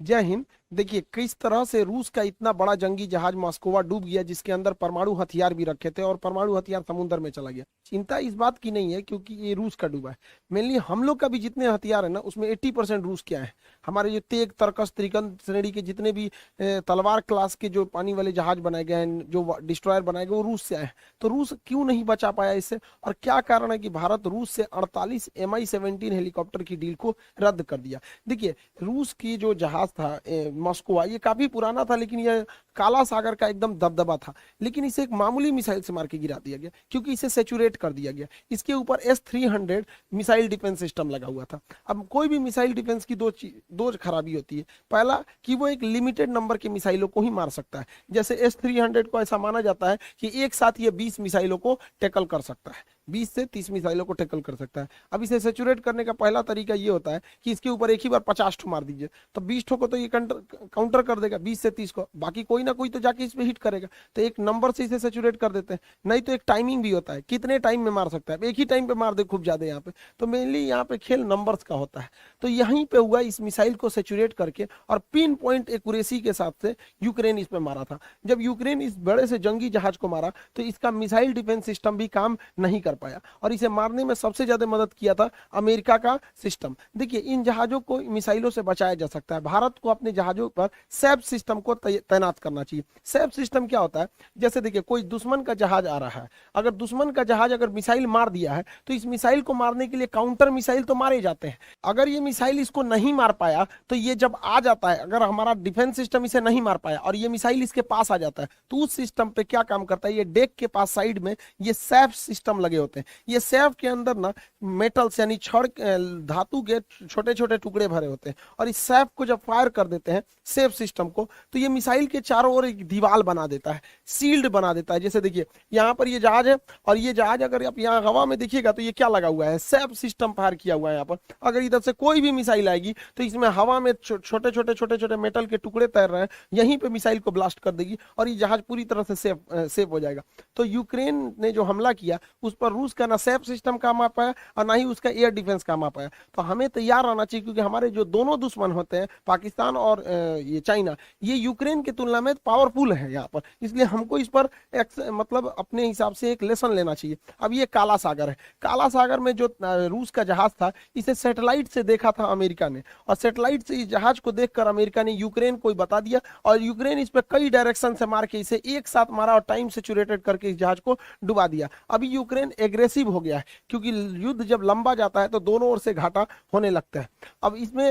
जय हिंद। देखिए किस तरह से रूस का इतना बड़ा जंगी जहाज मॉस्कोवा डूब गया, जिसके अंदर परमाणु हथियार भी रखे थे और परमाणु हथियार समुद्र में चला गया। चिंता इस बात की नहीं है क्योंकि ये रूस का डूबा है। मेनली हम लोग का भी जितने हथियार है ना, उसमें 80% रूस के है। हमारे जो तेग तरकस त्रिकन श्रेणी के जितने भी तलवार क्लास के जो पानी वाले जहाज बनाए गए हैं, जो डिस्ट्रॉयर बनाए गए, वो रूस से आए हैं। तो रूस क्यों नहीं बचा पाया इससे, और क्या कारण है कि भारत रूस से 48 MI-17 हेलीकॉप्टर की डील को रद्द कर दिया। देखिए रूस की जो जहाज था मॉस्कोवा, ये काफी पुराना था, लेकिन ये काला सागर का एकदम दबदबा था। लेकिन इसे एक मामूली मिसाइल से मार के गिरा दिया गया क्योंकि इसे सेचुरेट कर दिया गया। इसके ऊपर S-300 मिसाइल डिफेंस सिस्टम लगा हुआ था। अब कोई भी मिसाइल डिफेंस की दो खराबी होती है। पहला कि वो एक लिमिटेड नंबर के मिसाइलों को ही मार सकता है। जैसे S-300 को ऐसा माना जाता है कि एक साथ ये 20 मिसाइलों को टैकल कर सकता है, 20 से 30 मिसाइलों को टैकल कर सकता है। अब इसे सेचुरेट करने का पहला तरीका ये होता है कि इसके ऊपर एक ही बार 50 ठो मार दीजिए, तो 20 ठो को तो ये काउंटर कर देगा, 20 से 30 को, बाकी कोई ना कोई तो जाके इस पे हिट करेगा। तो एक नंबर से इसे सेचुरेट कर देते हैं। नहीं तो एक टाइमिंग भी होता है, कितने टाइम में मार सकता है, एक ही टाइम पे मार दे खूब ज्यादा यहाँ पे। तो मेनली यहाँ पे खेल नंबर्स का होता है। तो यहीं पे हुआ, इस मिसाइल को सेचुरेट करके और पिन पॉइंट एक्यूरेसी के साथ से यूक्रेन इस पे मारा था। जब यूक्रेन इस बड़े से जंगी जहाज को मारा तो इसका मिसाइल डिफेंस सिस्टम भी काम नहीं कर पाया, और इसे मारने में सबसे ज्यादा मदद किया था अमेरिका का सिस्टम। देखिए इन जहाजों को मिसाइलों से बचाया जा सकता है। भारत को अपने जहाजों पर सैप सिस्टम को तैनात करना चाहिए। सैप सिस्टम क्या होता है, जैसे देखिए कोई दुश्मन का जहाज आ रहा है, अगर दुश्मन का जहाज अगर मिसाइल मार दिया है तो इस मिसाइल को मारने के लिए काउंटर मिसाइल तो मारे जाते हैं। अगर ये मिसाइल इसको नहीं मार पाया तो ये जब आ जाता है, अगर हमारा डिफेंस सिस्टम इसे नहीं मार पाया और ये मिसाइल इसके पास आ जाता है, तो उस सिस्टम पे क्या काम करता है, ये डेक के पास साइड में ये सैप सिस्टम लगे होते हैं। ये सैप के अंदर ना मेटल्स यानी छड़ धातु के छोटे छोटे टुकड़े भरे होते हैं, और इस सैप को जब फायर कर देते हैं सेफ सिस्टम को, तो ये मिसाइल के चारों ओर एक दीवार बना देता है, सील्ड बना देता है। जैसे देखिए यहाँ पर ये जहाज है, और ये जहाज अगर आप यहाँ हवा में देखिएगा तो ये क्या लगा हुआ है, सैप सिस्टम फायर किया हुआ है यहाँ पर। अगर इधर से कोई भी मिसाइल आएगी तो इसमें हवा में छोटे छोटे मेटल के टुकड़े तैर रहे हैं, यहीं पे मिसाइल को ब्लास्ट कर देगी और ये जहाज पूरी तरह से सेफ हो जाएगा। तो यूक्रेन ने जो हमला किया उस पर रूस का ना सैप सिस्टम काम आ पाया और ना ही उसका एयर डिफेंस काम आ पाया। तो हमें तैयार रहना चाहिए, क्योंकि हमारे जो दोनों दुश्मन होते हैं पाकिस्तान और ये चाइना, ये यूक्रेन की तुलना में पावरफुल है यहाँ पर। इसलिए हमको इस पर मतलब अपने हिसाब से एक लेसन लेना चाहिए। अब ये काला सागर है, काला सागर में जो रूस का जहाज था, इसे सैटेलाइट से देखा था अमेरिका ने, और सैटेलाइट से इस जहाज को देखकर अमेरिका ने यूक्रेन को बता दिया, और यूक्रेन इस पे कई डायरेक्शन से मार के इसे एक साथ मारा और टाइम सेचुरेटेड करके इस जहाज को डुबा दिया। अभी यूक्रेन एग्रेसिव हो गया है, क्योंकि युद्ध जब लंबा जाता है तो दोनों ओर से घाटा होने लगता है। अब इसमें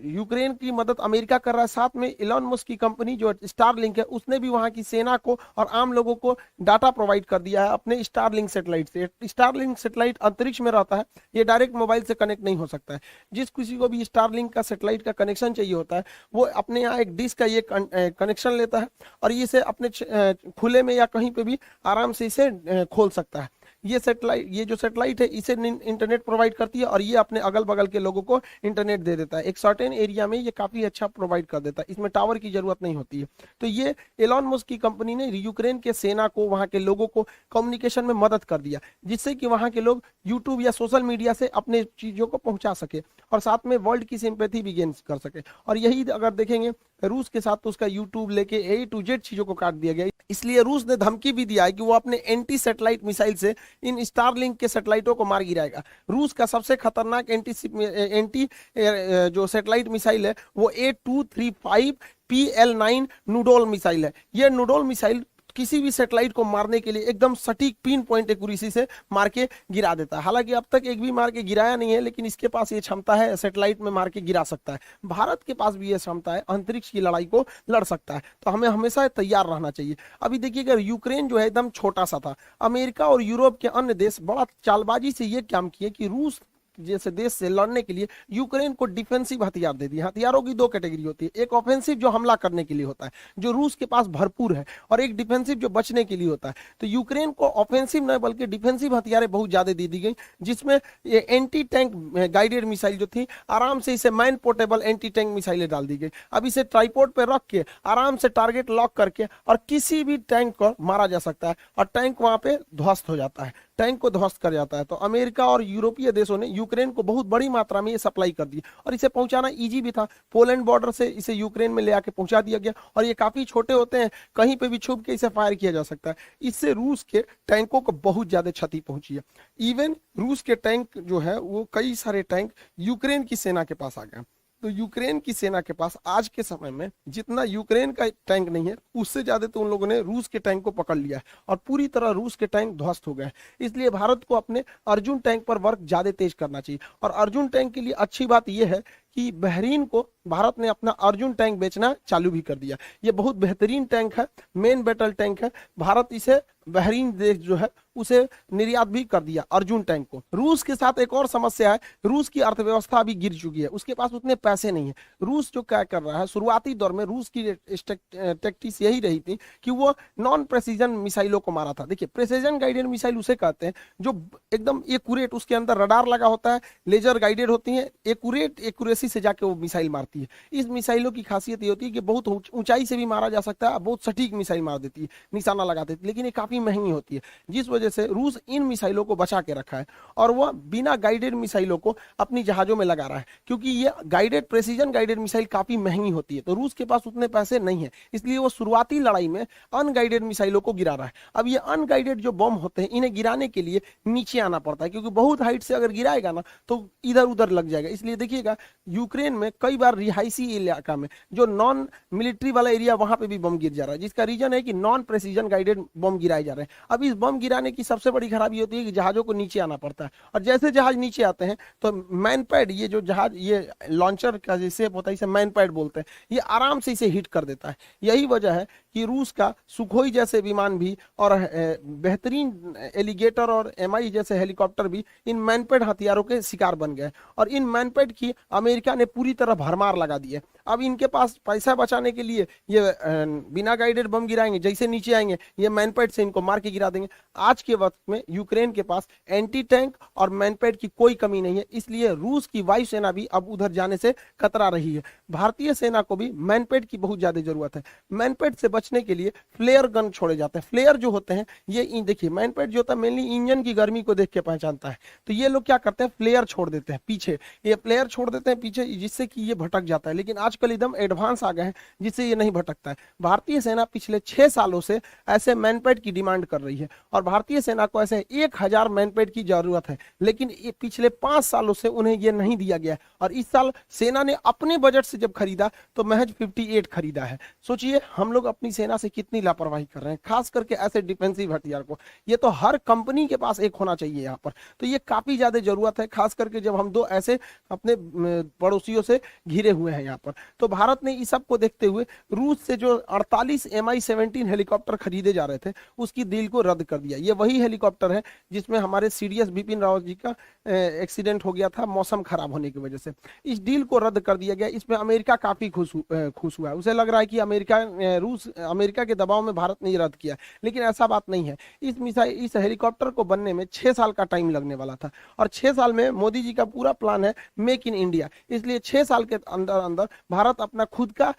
यूक्रेन की मदद अमेरिका कर रहा है, साथ में इलॉन मस्क की कंपनी जो स्टारलिंक है, उसने भी वहां की सेना को और आम लोगों को डाटा प्रोवाइड कर दिया है अपने स्टारलिंक सेटेलाइट से। स्टारलिंक सेटेलाइट अंतरिक्ष में रहता है, ये डायरेक्ट मोबाइल से कनेक्ट नहीं हो सकता है। जिस किसी को भी स्टारलिंक का सेटेलाइट का कनेक्शन चाहिए होता है, वो अपने यहाँ एक डिश का ये कनेक्शन लेता है, और ये से अपने खुले में या कहीं पे भी आराम से इसे खोल सकता है। ये सेटेलाइट, ये जो सेटेलाइट है, इसे इंटरनेट प्रोवाइड करती है, और ये अपने अगल बगल के लोगों को इंटरनेट दे देता है। एक सर्टेन एरिया में ये काफी अच्छा प्रोवाइड कर देता है, इसमें टावर की जरूरत नहीं होती है। तो ये एलॉन मस्क की कंपनी ने यूक्रेन के सेना को, वहां के लोगों को कम्युनिकेशन में मदद कर दिया, जिससे कि वहां के लोग यूट्यूब या सोशल मीडिया से अपने चीजों को पहुंचा सके, और साथ में वर्ल्ड की सिंपैथी भी गेन कर सके। और यही अगर देखेंगे रूस के साथ, तो उसका यूट्यूब लेके A to Z चीजों को काट दिया गया। इसलिए रूस ने धमकी भी दिया है कि वो अपने एंटी सैटेलाइट मिसाइल से इन स्टारलिंक के सैटेलाइटों को मार गिराएगा। रूस का सबसे खतरनाक एंटी जो सैटेलाइट मिसाइल है वो A235 PL9 नूडोल मिसाइल है। ये नूडोल मिसाइल किसी भी सैटेलाइट को मारने के लिए एकदम सटीक पिन पॉइंट एक्यूरेसी से मार के गिरा देता है। हालांकि अब तक एक भी मार के गिराया नहीं है, लेकिन इसके पास ये क्षमता है, सैटेलाइट में मार के गिरा सकता है। भारत के पास भी ये क्षमता है, अंतरिक्ष की लड़ाई को लड़ सकता है। तो हमें हमेशा तैयार रहना चाहिए। अभी देखिएगा यूक्रेन जो है एकदम छोटा सा था, अमेरिका और यूरोप के अन्य देश बड़ा चालबाजी से ये काम किए कि रूस जैसे देश से लड़ने के लिए यूक्रेन को डिफेंसिव हथियार दे दिए। हथियारों की दो कैटेगरी होती है, एक ऑफेंसिव जो हमला करने के लिए होता है, जो रूस के पास भरपूर है, और एक डिफेंसिव जो बचने के लिए होता है। तो यूक्रेन को ऑफेंसिव न बल्कि डिफेंसिव हथियारें बहुत ज्यादा दे दी गई, जिसमें ये एंटी टैंक गाइडेड मिसाइल जो थी, आराम से इसे मैन पोर्टेबल एंटी टैंक मिसाइलें डाल दी गई। अब इसे ट्राइपोड पे रख के आराम से टारगेट लॉक करके और किसी भी टैंक को मारा जा सकता है, और टैंक वहां पे ध्वस्त हो जाता है। टैंक को ध्वस्त कर जाता है। तो अमेरिका और यूरोपीय देशों ने यूक्रेन को बहुत बड़ी मात्रा में ये सप्लाई कर दी और इसे पहुंचाना इजी भी था। पोलैंड बॉर्डर से इसे यूक्रेन में ले आके पहुंचा दिया गया और ये काफी छोटे होते हैं, कहीं पे भी छुप के इसे फायर किया जा सकता है। इससे रूस के टैंकों को बहुत ज्यादा क्षति पहुंची है। इवन रूस के टैंक जो है वो कई सारे टैंक यूक्रेन की सेना के पास आ गए। तो यूक्रेन की सेना के पास आज के समय में जितना यूक्रेन का टैंक नहीं है, उससे ज्यादा तो उन लोगों ने रूस के टैंक को पकड़ लिया है और पूरी तरह रूस के टैंक ध्वस्त हो गए। इसलिए भारत को अपने अर्जुन टैंक पर वर्क ज्यादा तेज करना चाहिए। और अर्जुन टैंक के लिए अच्छी बात यह है कि बहरीन को भारत ने अपना अर्जुन टैंक बेचना चालू भी कर दिया। ये बहुत बेहतरीन टैंक है, मेन बैटल टैंक है। भारत इसे बहरीन देश जो है उसे निर्यात भी कर दिया अर्जुन टैंक को। रूस के साथ एक और समस्या है, रूस की अर्थव्यवस्था अभी गिर चुकी है, उसके पास उतने पैसे नहीं है। रूस जो क्या कर रहा है, शुरुआती दौर में रूस की टैक्टिक्स यही रही थी कि वो नॉन प्रेसिजन मिसाइलों को मारा था। देखिए, प्रेसिजन गाइडेड मिसाइल उसे कहते हैं जो एकदम एक्यूरेट, उसके अंदर रडार लगा होता है, लेजर गाइडेड होती है, एक्यूरेसी से जाके वो मिसाइल मारती है। इस मिसाइलों की खासियत ये होती है कि बहुत ऊंचाई से भी मारा जा सकता है, बहुत सटीक मिसाइल मार देती है, निशाना लगा देती है, लेकिन ये काफी महंगी होती है, जिस वजह से रूस इन मिसाइलों को बचा के रखा है और वह बिना गाइडेड मिसाइलों को अपनी जहाजों में लगा रहा है, क्योंकि ये गाइडेड प्रेसिजन गाइडेड मिसाइल काफी महंगी होती है। तो रूस के पास उतने पैसे नहीं है, इसलिए वो शुरुआती लड़ाई में अनगाइडेड मिसाइलों को गिरा रहा है। अब ये अनगाइडेड जो बम होते हैं, इन्हें गिराने के लिए नीचे आना पड़ता है, क्योंकि बहुत हाइट से अगर गिराएगा ना तो इधर उधर लग जाएगा। इसलिए देखिएगा यूक्रेन में कई बार रिहायशी इलाका में जो नॉन मिलिट्री वाला एरिया, वहां पे भी बम गिर जा रहा है, जिसका रीजन है कि नॉन प्रेसिजन गाइडेड बम गिराए जा रहे हैं। अब इस बम गिराने की सबसे बड़ी खराबी होती है कि जहाजों को नीचे आना पड़ता है, और जैसे जहाज नीचे आते हैं तो मैनपैड, ये जो जहाज, ये लॉन्चर का जैसे होता है, इसे मैनपैड बोलते हैं, ये आराम से इसे हिट कर देता है। यही वजह है कि रूस का सुखोई जैसे विमान भी और बेहतरीन एलिगेटर और एमआई जैसे हेलीकॉप्टर भी इन मैनपैड हथियारों के शिकार बन गए और इन मैनपैड की अमेरिका ने पूरी तरह भरमार लगा दी है। अब इनके पास पैसा बचाने के लिए ये बिना गाइडेड बम गिराएंगे, जैसे नीचे आएंगे ये मैनपैड से इनको मार के गिरा देंगे। आज के वक्त में यूक्रेन के पास एंटी टैंक और मैनपैड की कोई कमी नहीं है, इसलिए रूस की वायुसेना भी अब उधर जाने से कतरा रही है। भारतीय सेना को भी मैनपैड की बहुत ज्यादा जरूरत है। मैनपैड से बचने के लिए फ्लेयर गन छोड़े जाते हैं। फ्लेयर जो होते हैं ये देखिए, मैनपैड जो होता है मेनली इंजन की गर्मी को देख के पहचानता है, तो ये लोग क्या करते हैं, फ्लेयर छोड़ देते हैं पीछे, ये फ्लेयर छोड़ देते हैं पीछे, जिससे कि ये भटक जाता है। लेकिन आजकल एकदम एडवांस आ गए हैं जिससे ये नहीं भटकता है। भारतीय सेना पिछले 6 सालों से ऐसे मैनपैड की डिमांड कर रही है और भारतीय सेना को ऐसे 1000 मैनपैड की जरूरत है, लेकिन पिछले 5 सालों से उन्हें यह नहीं दिया गया और इस साल सेना ने अपने बजट से जब खरीदा तो महज 58 खरीदा है। सोचिए हम लोग अपनी सेना से कितनी लापरवाही कर रहे हैं, खास करके ऐसे डिफेंसिव हथियार को। ये तो हर कंपनी के पास एक होना चाहिए यहाँ पर, तो ये काफी ज्यादा जरूरत है, खास करके जब हम 2 ऐसे अपने पड़ोसियों से घिरे हुए हैं यहाँ पर। तो भारत ने इस सब को देखते हुए रूस से जो 48 MI-17 हेलीकॉप्टर खरीदे जा रहे थे उसकी डील को रद्द कर दिया। ये वही हेलीकॉप्टर है जिसमें हमारे सीडीएस बिपिन रावत जी का एक्सीडेंट हो गया था मौसम खराब होने की वजह से। इस डील को रद्द कर दिया गया। इसमें अमेरिका काफी खुश हुआ है, उसे लग रहा है कि अमेरिका के दबाव में भारत ने रद्द किया, लेकिन ऐसा बात नहीं है। इस हेलीकॉप्टर को बनने में 6 साल का टाइम लगने वाला था और 6 साल में मोदी जी का पूरा प्लान है मेक इन इंडिया, इसलिए 6 साल के अंदर अंदर भारत अपना खुद का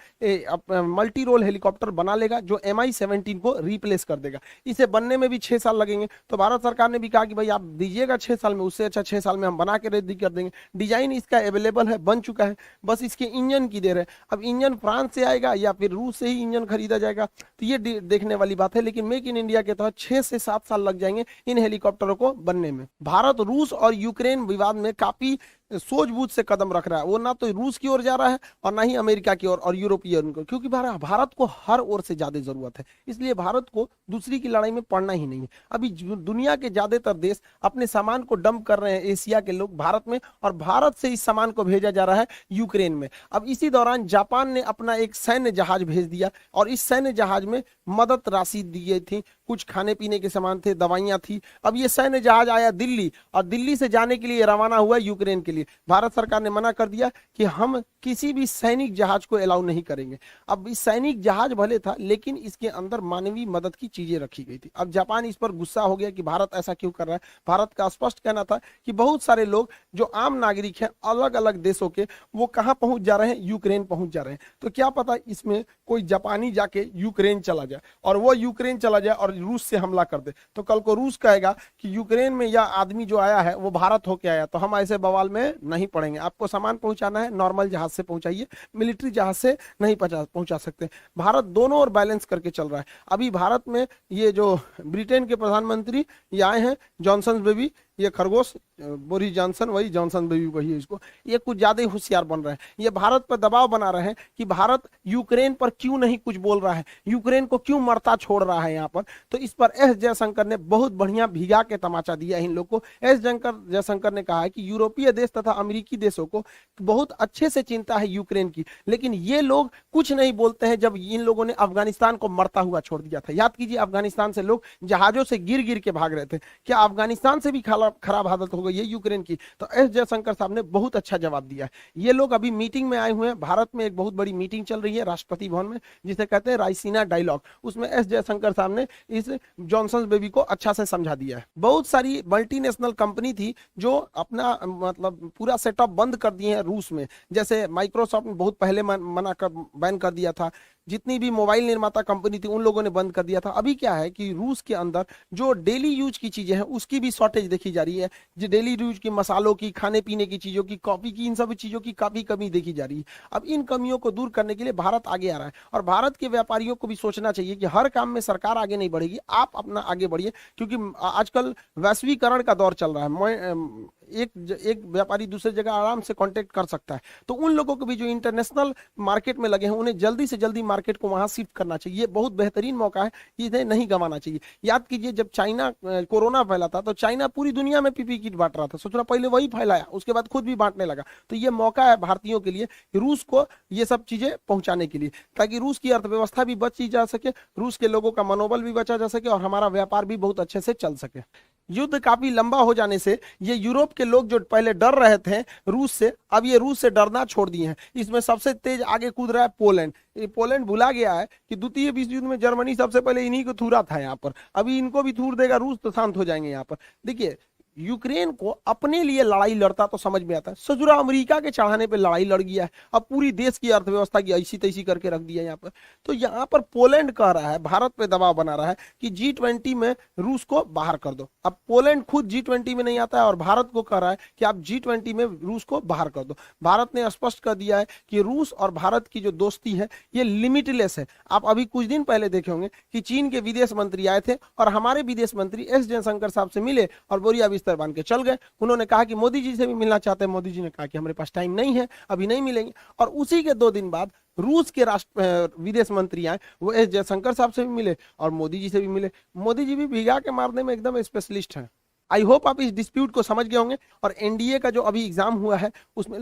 मल्टी रोल हेलीकॉप्टर बना लेगा जो MI-17 को रिप्लेस कर देगा। इसे बनने में भी 6 साल लगेंगे, तो भारत सरकार ने भी कहा कि भाई आप दीजिएगा 6 साल में, उससे अच्छा 6 साल में हम बना के रेडी कर देंगे। डिजाइन इसका अवेलेबल है, बन चुका है, बस इसके इंजन की देर है। अब इंजन फ्रांस से आएगा या फिर रूस से ही इंजन खरीदा जाएगा, तो ये देखने वाली बात है, लेकिन मेक इन इंडिया के तहत 6 से 7 साल लग जाएंगे इन हेलीकॉप्टरों को बनने में। भारत रूस और यूक्रेन विवाद में काफी सूझबूझ से कदम रख रहा है, वो ना तो रूस की ओर जा रहा है और ना ही अमेरिका की ओर और यूरोपीय को, क्योंकि भारत को हर ओर से ज्यादा जरूरत है, इसलिए भारत को दूसरी की लड़ाई में पड़ना ही नहीं है। अभी दुनिया के ज्यादातर देश अपने सामान को डंप कर रहे हैं, एशिया के लोग भारत में, और भारत से इस सामान को भेजा जा रहा है यूक्रेन में। अब इसी दौरान जापान ने अपना एक सैन्य जहाज भेज दिया और इस सैन्य जहाज में मदद राशि दी गई थी, कुछ खाने पीने के सामान थे, दवाइयां थी। अब ये सैन्य जहाज आया दिल्ली और दिल्ली से जाने के लिए रवाना हुआ यूक्रेन के लिए। लिए भारत सरकार ने मना कर दिया कि हम किसी भी सैनिक जहाज को अलाउ नहीं करेंगे। अब इस सैनिक जहाज भले था, लेकिन इसके अंदर मानवीय मदद की चीजें रखी गई थी। अब जापान इस पर गुस्सा हो गया कि भारत ऐसा क्यों कर रहा है। भारत का स्पष्ट कहना था कि बहुत सारे लोग जो आम नागरिक हैं अलग अलग देशों के, वो कहां पहुंच जा रहे हैं, यूक्रेन पहुंच जा रहे हैं। तो क्या पता इसमें कोई जापानी जाके यूक्रेन चला जाए और वो यूक्रेन चला जाए और रूस से हमला कर दे, तो कल को रूस कहेगा कि यूक्रेन में यह आदमी जो आया है वो भारत होके आया, तो हम ऐसे बवाल में नहीं पड़ेंगे। आपको सामान पहुंचाना है नॉर्मल जहाज से पहुंचाइए, मिलिट्री जहाज से नहीं पहुंचा सकते। भारत दोनों ओर बैलेंस करके चल रहा है। अभी भारत में ये जो ब्रिटेन के प्रधानमंत्री ये आए हैं, जॉनसन बेबी, ये खरगोश बोरिस जॉनसन, वही जॉनसन बेबी वही है इसको, ये कुछ ज्यादा ही होशियार बन रहे हैं। ये भारत पर दबाव बना रहे हैं कि भारत यूक्रेन पर क्यों नहीं कुछ बोल रहा है, यूक्रेन को क्यों मरता छोड़ रहा है यहाँ पर। तो इस पर एस जयशंकर ने बहुत बढ़िया भिगा के तमाचा दिया इन लोग को। एस जयशंकर ने कहा है कि यूरोपीय देश तथा अमेरिकी देशों को बहुत अच्छे से चिंता है यूक्रेन की, लेकिन ये लोग कुछ नहीं बोलते हैं जब इन लोगों ने अफगानिस्तान को मरता हुआ छोड़ दिया था। याद कीजिए, अफगानिस्तान से लोग जहाजों से गिर गिर के भाग रहे थे। क्या अफगानिस्तान से भी खराब हालत हो गई है यूक्रेन की? तो एस जयशंकर साहब ने बहुत अच्छा जवाब दिया है। ये लोग अभी मीटिंग में आए हुए हैं। भारत में एक बहुत बड़ी मीटिंग चल रही है राष्ट्रपति भवन में, जिसे कहते हैं रायसीना डायलॉग। उसमें एस जयशंकर साहब ने इस जॉनसन बेबी को अच्छा से समझा दिया है। बहुत सारी मल्टीनेशनल कंपनी थी जो अपना मतलब पूरा सेटअप बंद कर दिए हैं रूस में, जैसे माइक्रोसॉफ्ट ने बहुत पहले बैन कर दिया था। जितनी भी मोबाइल निर्माता कंपनी थी उन लोगों ने बंद कर दिया था। अभी क्या है कि रूस के अंदर जो डेली यूज की चीजें हैं उसकी भी शॉर्टेज देखी जा रही है। जो डेली यूज की मसालों की, खाने पीने की चीजों की, कॉफी की, इन सब चीजों की काफी कमी देखी जा रही है। अब इन कमियों को दूर करने के लिए भारत आगे आ रहा है और भारत के व्यापारियों को भी सोचना चाहिए कि हर काम में सरकार आगे नहीं बढ़ेगी, आप अपना आगे बढ़िए, क्योंकि आजकल वैश्वीकरण का दौर चल रहा है। एक व्यापारी दूसरे जगह आराम से कांटेक्ट कर सकता है। तो उन लोगों को भी जो इंटरनेशनल मार्केट में लगे हैं उन्हें जल्दी से जल्दी मार्केट को वहां शिफ्ट करना चाहिए। ये बहुत बेहतरीन मौका है, इन्हें नहीं गंवाना चाहिए। याद कीजिए, जब चाइना कोरोना फैला था तो चाइना पूरी दुनिया में पीपी किट बांट रहा था। सोच रहा पहले वही फैलाया, उसके बाद खुद भी बांटने लगा। तो ये मौका है भारतीयों के लिए रूस को ये सब चीजें पहुंचाने के लिए, ताकि रूस की अर्थव्यवस्था भी बची जा सके, रूस के लोगों का मनोबल भी बचा जा सके और हमारा व्यापार भी बहुत अच्छे से चल सके। युद्ध काफी लंबा हो जाने से ये यूरोप के लोग जो पहले डर रहे थे रूस से, अब ये रूस से डरना छोड़ दिए हैं। इसमें सबसे तेज आगे कूद रहा है पोलैंड। ये पोलैंड भुला गया है कि द्वितीय विश्व युद्ध में जर्मनी सबसे पहले इन्हीं को थूरा था यहाँ पर। अभी इनको भी थूर देगा रूस तो शांत हो जाएंगे यहाँ पर। देखिए, यूक्रेन को अपने लिए लड़ाई लड़ता तो समझ में आता है, सजुरा अमेरिका के चढ़ाने पे लड़ाई लड़ गया है। अब पूरी देश की अर्थव्यवस्था की ऐसी तैसी करके रख दिया यहाँ पर। तो यहाँ पर पोलैंड कह रहा है, भारत पे दबाव बना रहा है कि G20 में रूस को बाहर कर दो। अब पोलैंड खुद G20 में नहीं आता है और भारत को कह रहा है कि आप G20 में रूस को बाहर कर दो। भारत ने स्पष्ट कर दिया है कि रूस और भारत की जो दोस्ती है ये लिमिटलेस है। आप अभी कुछ दिन पहले देखे होंगे कि चीन के विदेश मंत्री आए थे और हमारे विदेश मंत्री एस जयशंकर साहब से मिले और बोरिया बांध के चल गए। उन्होंने कहा कि मोदी जी से भी मिलना चाहते हैं। मोदी जी ने कहा कि हमारे पास टाइम नहीं है, अभी नहीं मिलेंगे। और उसी के 2 दिन बाद रूस के विदेश मंत्री आए, वो एस जयशंकर साहब से भी मिले और मोदी जी से भी मिले। मोदी जी भी भिगा के मारने में एकदम स्पेशलिस्ट हैं। आई होप आप इस डिस्प्यूट को समझ गए होंगे। और एनडीए का जो अभी एग्जाम हुआ है उसमें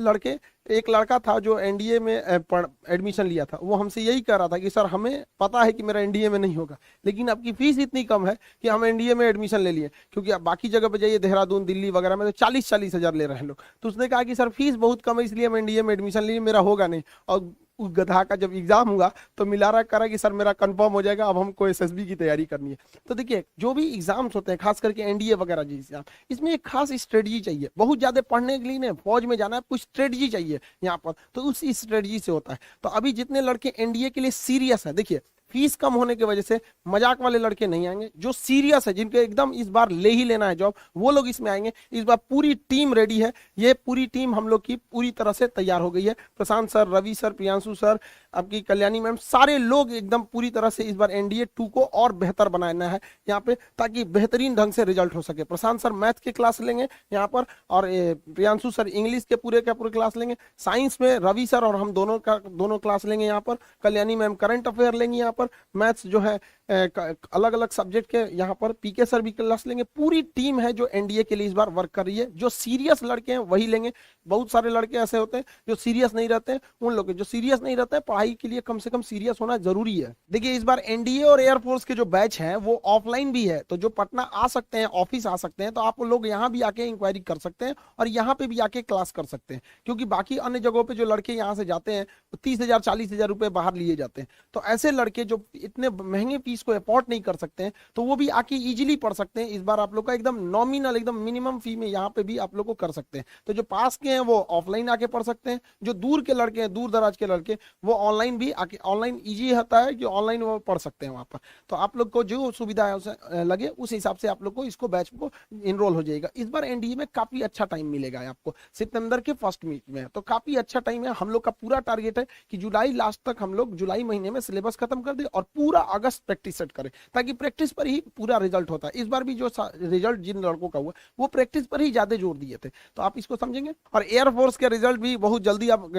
एक लड़का था जो एनडीए में एडमिशन लिया था, वो हमसे यही कह रहा था कि सर हमें पता है कि मेरा एनडीए में नहीं होगा, लेकिन आपकी फीस इतनी कम है कि हम एनडीए में एडमिशन ले लिए, क्योंकि आप बाकी जगह पे जाइए देहरादून, दिल्ली वगैरह में तो 40-40 हजार ले रहे हैं लोग। तो उसने कहा कि सर फीस बहुत कम है इसलिए हम एनडीए में एडमिशन लिए, मेरा होगा नहीं। और उस गधा का जब एग्जाम हुआ तो मिला रहा करा कि सर मेरा कंफर्म हो जाएगा, अब हमको एसएसबी की तैयारी करनी है। तो देखिए, जो भी एग्जाम्स होते हैं खास करके एनडीए वगैरह जी एग्जाम, इसमें एक खास स्ट्रेटजी चाहिए। बहुत ज्यादा पढ़ने के लिए नहीं, फौज में जाना है, कुछ स्ट्रेटजी चाहिए यहाँ पर, तो उस स्ट्रेटजी से होता है। तो अभी जितने लड़के एनडीए के लिए सीरियस है, देखिए फीस कम होने की वजह से मजाक वाले लड़के नहीं आएंगे। जो सीरियस है, जिनके एकदम इस बार ले ही लेना है जॉब, वो लोग इसमें आएंगे। इस बार पूरी टीम रेडी है। ये पूरी टीम हम लोग की पूरी तरह से तैयार हो गई है। Prashant sir, Ravi sir, Priyanshu sir, आपकी कल्याणी मैम, सारे लोग एकदम पूरी तरह से इस बार एनडीए 2 को और बेहतर बनाना है यहाँ पे, ताकि बेहतरीन ढंग से रिजल्ट हो सके। प्रशांत सर मैथ के क्लास लेंगे यहाँ पर और प्रियांशु सर इंग्लिश के पूरे क्लास लेंगे। साइंस में रवि सर और हम दोनों क्लास लेंगे यहाँ पर। कल्याणी मैम करंट अफेयर लेंगे यहाँ पर मैथ्स जो है अलग अलग सब्जेक्ट के यहाँ पर पीके सर भी क्लास लेंगे। पूरी टीम है जो एनडीए के लिए इस बार वर्क कर रही है। जो सीरियस लड़के हैं वही लेंगे। बहुत सारे लड़के ऐसे होते हैं जो सीरियस नहीं रहते हैं, उन लोग जो सीरियस नहीं रहते हैं पढ़ाई के लिए कम से कम सीरियस होना जरूरी है। देखिए इस बार एनडीए और एयरफोर्स के जो बैच हैं वो ऑफलाइन भी है, तो जो पटना आ सकते हैं, ऑफिस आ सकते हैं, तो आप लोग यहाँ भी आके इंक्वायरी कर सकते हैं और यहाँ पे भी आके क्लास कर सकते हैं। क्योंकि बाकी अन्य जगहों पे जो लड़के यहाँ से जाते हैं 30,000 40,000 रुपए बाहर लिए जाते हैं। तो ऐसे लड़के जो इतने महंगे फीस को अफोर्ड नहीं कर सकते हैं तो वो भी आके इजीली पढ़ सकते हैं। इस बार आप लोग का एकदम नॉमिनल, एकदम मिनिमम फी में यहाँ पे भी आप लोग को कर सकते हैं। तो जो पास के हैं वो ऑफलाइन आके पढ़ सकते हैं, जो दूर के लड़के हैं, दूर दराज के लड़के, वो ऑनलाइन भी आके, ऑनलाइन ईजी होता है कि ऑनलाइन वो पढ़ सकते हैं वहां पर। तो आप लोग को जो सुविधा है उसे लगे उस हिसाब से आप लोग को इसको बैच को इनरोल हो जाएगा। इस बार एनडीए में काफी अच्छा टाइम मिलेगा आपको, सितंबर के फर्स्ट वीक में, तो काफी अच्छा टाइम है। हम लोग का पूरा टारगेट है कि जुलाई लास्ट तक हम लोग जुलाई महीने में सिलेबस खत्म कर दे और पूरा अगस्त प्रैक्टिस सेट करें, ताकि प्रैक्टिस पर ही पूरा रिजल्ट होता है। इस बार भी जो रिजल्ट जिन लड़कों का हुआ वो प्रैक्टिस पर ही ज्यादा जोर दिए थे, तो आप इसको समझेंगे। और एयरफोर्स के रिजल्ट भी बहुत जल्दी अब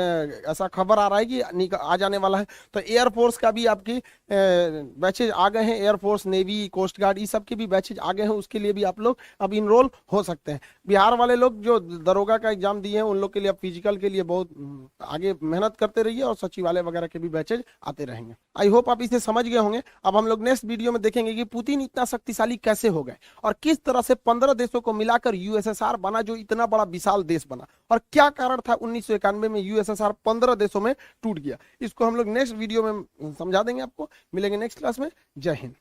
ऐसा खबर आ रहा है कि आ जाने वाला है। तो एयरफोर्स का भी आपकी बैचेज आ गए हैं, एयरफोर्स, नेवी, कोस्ट गार्ड, ये सब के भी बैचेज आ गए हैं। उसके लिए भी आप लोग अब इनरोल हो सकते हैं। बिहार वाले लोग जो दरोगा का एग्जाम दिए हैं उन लोग के लिए अब फिजिकल के लिए बहुत आगे मेहनत करते रहिए और सचिवालय वगैरह के भी बैचेज आते रहेंगे। आई होप आप इसे समझ गए होंगे। अब हम लोग नेक्स्ट वीडियो में देखेंगे कि पुतिन इतना शक्तिशाली कैसे हो गए और किस तरह से 15 देशों को मिलाकर यूएसएसआर बना, जो इतना बड़ा विशाल देश बना, और क्या कारण था 1991 में यूएसएसआर 15 देशों में टूट गया। इसको हम लोग नेक्स्ट वीडियो में समझा देंगे आपको। मिलेंगे नेक्स्ट क्लास में। जय हिंद।